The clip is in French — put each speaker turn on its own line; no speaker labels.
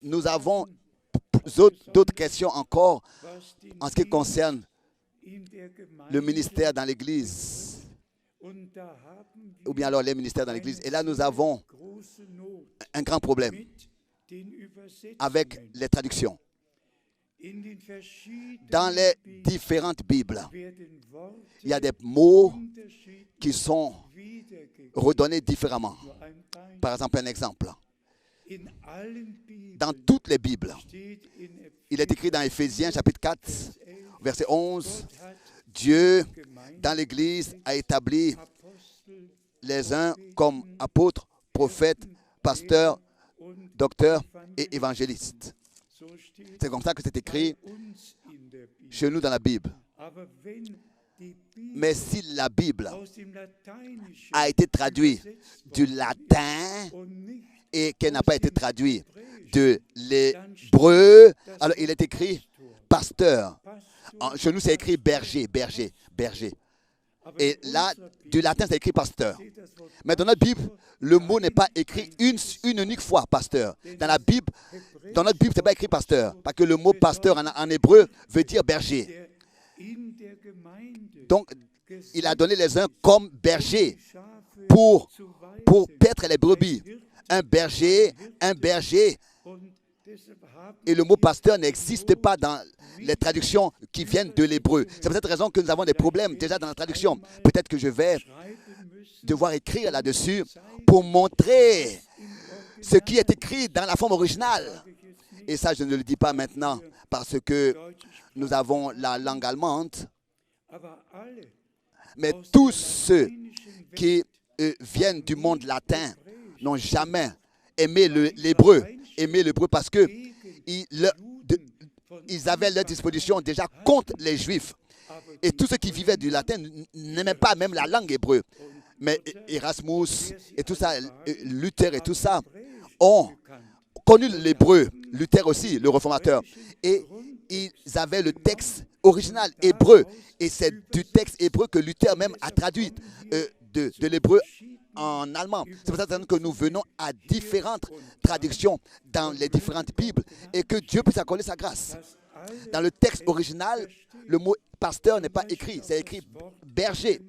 Nous avons d'autres questions encore en ce qui concerne le ministère dans l'Église, ou bien alors les ministères dans l'Église. Et là, nous avons un grand problème avec les traductions. Dans les différentes Bibles, il y a des mots qui sont redonnés différemment. Par exemple, un exemple. Dans toutes les Bibles, il est écrit dans Éphésiens chapitre 4, verset 11, Dieu, dans l'Église, a établi les uns comme apôtres, prophètes, pasteurs, docteurs et évangélistes. C'est comme ça que c'est écrit chez nous dans la Bible. Mais si la Bible a été traduite du latin et qu'elle n'a pas été traduite de l'hébreu, alors il est écrit pasteur. Chez nous, c'est écrit berger, berger, berger. Et là, du latin, c'est écrit pasteur. Mais dans notre Bible, le mot n'est pas écrit une unique fois, pasteur. Dans notre Bible, ce n'est pas écrit pasteur. Parce que le mot pasteur en hébreu veut dire berger. Donc, il a donné les uns comme berger pour paître les brebis. Un berger. Et le mot pasteur n'existe pas dans les traductions qui viennent de l'hébreu. C'est pour cette raison que nous avons des problèmes déjà dans la traduction. Peut-être que je vais devoir écrire là-dessus pour montrer ce qui est écrit dans la forme originale. Et ça, je ne le dis pas maintenant parce que nous avons la langue allemande. Mais tous ceux qui viennent du monde latin n'ont jamais aimé l'hébreu. Aimer l'hébreu parce que ils avaient à leur disposition déjà contre les Juifs. Et tous ceux qui vivaient du latin n'aimaient pas même la langue hébreu. Mais Erasmus et tout ça, Luther et tout ça, ont connu l'hébreu. Luther aussi, le réformateur. Et ils avaient le texte original hébreu. Et c'est du texte hébreu que Luther même a traduit de l'hébreu en allemand. C'est pour ça que nous venons à différentes traductions dans les différentes Bibles et que Dieu puisse accorder sa grâce. Dans le texte original, le mot pasteur n'est pas écrit, c'est écrit berger.